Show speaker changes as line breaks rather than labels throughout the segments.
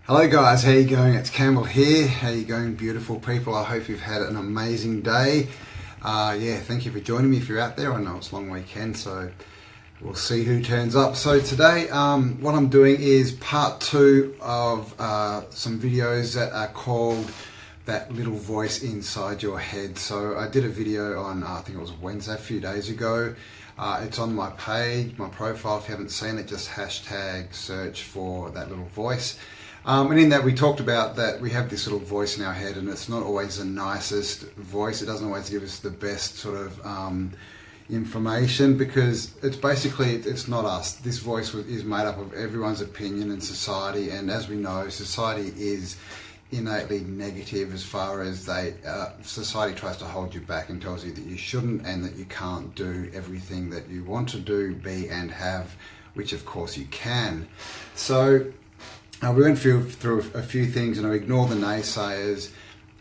Hello guys, how you going? It's Campbell here. How you going, beautiful people? I hope you've had an amazing day. Thank you for joining me if you're out there. I know it's a long weekend, so we'll see who turns up. So today, what I'm doing is part 2 of some videos that are called That Little Voice Inside Your Head. So I did a video on, I think it was Wednesday, a few days ago. It's on my page, my profile. If you haven't seen it, just hashtag search for That Little Voice. And in that we talked about that we have this little voice in our head, and it's not always the nicest voice. It doesn't always give us the best sort of information, because it's not us. This voice is made up of everyone's opinion in society, and as we know, society is innately negative as far as society tries to hold you back and tells you that you shouldn't and that you can't do everything that you want to do, be and have, which of course you can. So we went through a few things, and I ignored the naysayers,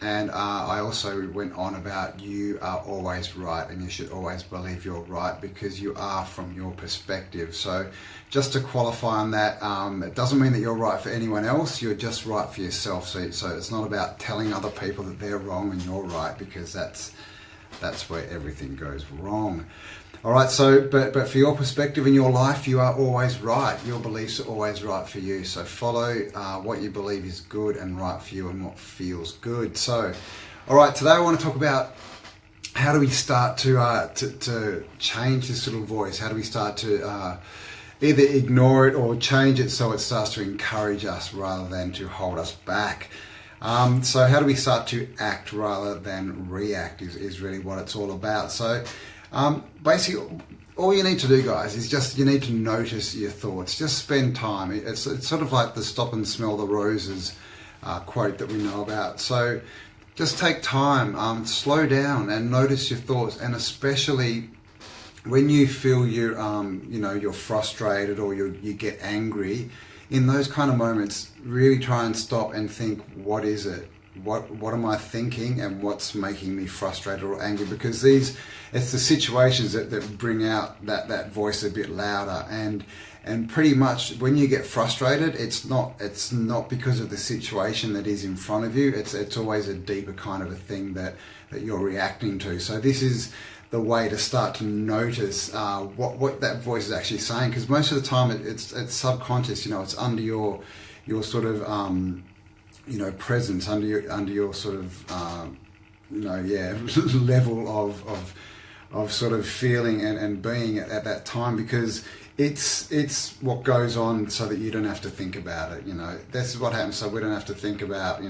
and I also went on about you are always right and you should always believe you're right because you are from your perspective. So just to qualify on that, it doesn't mean that you're right for anyone else, you're just right for yourself. So it's not about telling other people that they're wrong and you're right, because that's where everything goes wrong. Alright, so, but for your perspective in your life, you are always right. Your beliefs are always right for you. So follow what you believe is good and right for you and what feels good. So, alright, today I want to talk about how do we start to change this little voice? How do we start to either ignore it or change it so it starts to encourage us rather than to hold us back? So how do we start to act rather than react is really what it's all about. So basically, all you need to do, guys, is you need to notice your thoughts. Just spend time. It's sort of like the stop and smell the roses quote that we know about. So just take time, slow down and notice your thoughts, and especially when you feel you're frustrated or you get angry. In those kind of moments, really try and stop and think, what is it? What am I thinking, and what's making me frustrated or angry? Because it's the situations that bring out that voice a bit louder, and pretty much when you get frustrated, it's not because of the situation that is in front of you. It's always a deeper kind of a thing that you're reacting to. So this is the way to start to notice what that voice is actually saying, because most of the time it's subconscious. It's under your sort of presence, under your sort of level of sort of feeling and being at that time, because it's what goes on so that you don't have to think about it. This is what happens, so we don't have to think about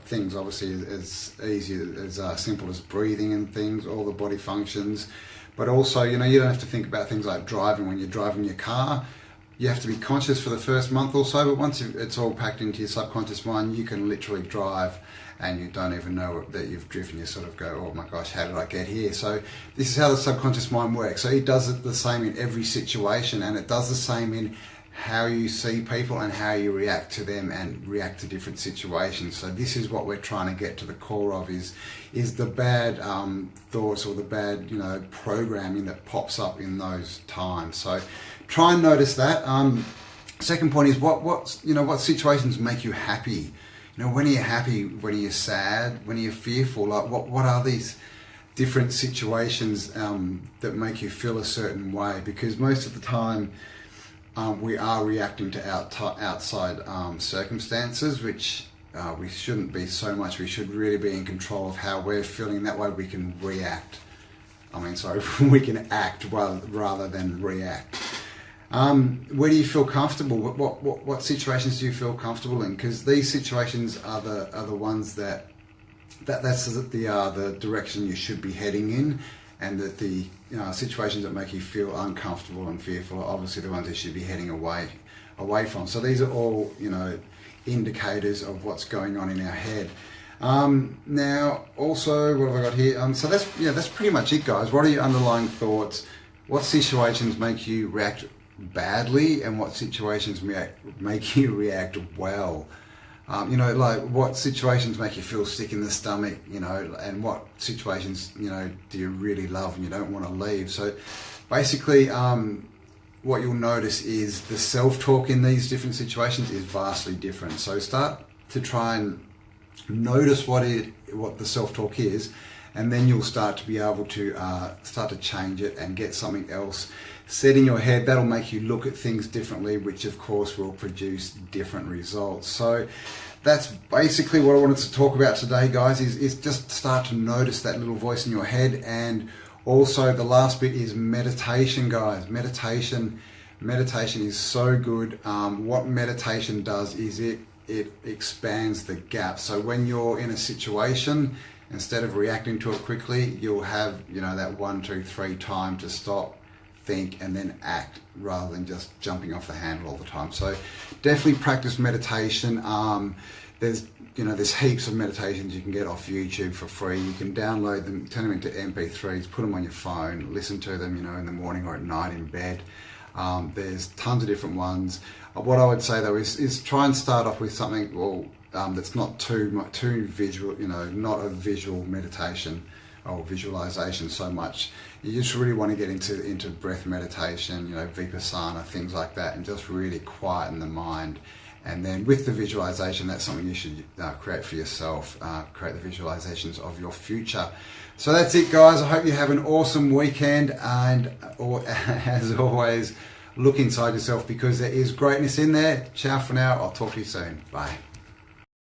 things obviously as easy as simple as breathing and things, all the body functions. But also, you don't have to think about things like driving. When you're driving your car, you have to be conscious for the first month or so, but once it's all packed into your subconscious mind, you can literally drive and you don't even know that you've driven. You sort of go, oh my gosh, how did I get here? So this is how the subconscious mind works. So it does it the same in every situation, and it does the same in how you see people and how you react to them and react to different situations. So this is what we're trying to get to the core of, is the bad thoughts or the bad programming that pops up in those times. So try and notice that. Second point is what situations make you happy. When are you happy? When are you sad? When are you fearful? Like what are these different situations that make you feel a certain way? Because most of the time we are reacting to outside circumstances, which we shouldn't be so much. We should really be in control of how we're feeling. That way we can we can act rather than react. Where do you feel comfortable? What situations do you feel comfortable in? Because these situations are the ones that's the direction you should be heading in, and that the situations that make you feel uncomfortable and fearful are obviously the ones you should be heading away from. So these are all indicators of what's going on in our head. Now also, what have I got here? So that's pretty much it, guys. What are your underlying thoughts? What situations make you react badly, and what situations make you react well? Like what situations make you feel sick in the stomach, and what situations, do you really love and you don't want to leave? So basically, what you'll notice is the self-talk in these different situations is vastly different. So start to try and notice what the self-talk is, and then you'll start to be able to start to change it and get something else set in your head that'll make you look at things differently, which of course will produce different results. So that's basically what I wanted to talk about today, guys, is just start to notice that little voice in your head. And also the last bit is meditation, guys. Meditation is so good. What meditation does is it expands the gap. So when you're in a situation, instead of reacting to it quickly, you'll have, that 1, 2, 3 time to stop, think, and then act, rather than just jumping off the handle all the time. So definitely practice meditation. There's heaps of meditations you can get off YouTube for free. You can download them, turn them into MP3s, put them on your phone, listen to them, in the morning or at night in bed. There's tons of different ones. What I would say though is try and start off with something that's not too visual, not a visual meditation or visualization so much. You just really want to get into breath meditation, Vipassana, things like that, and just really quieten the mind. And then with the visualization, that's something you should create for yourself, create the visualizations of your future. So that's it, guys. I hope you have an awesome weekend, and as always, look inside yourself, because there is greatness in there. Ciao for now. I'll talk to you soon. Bye.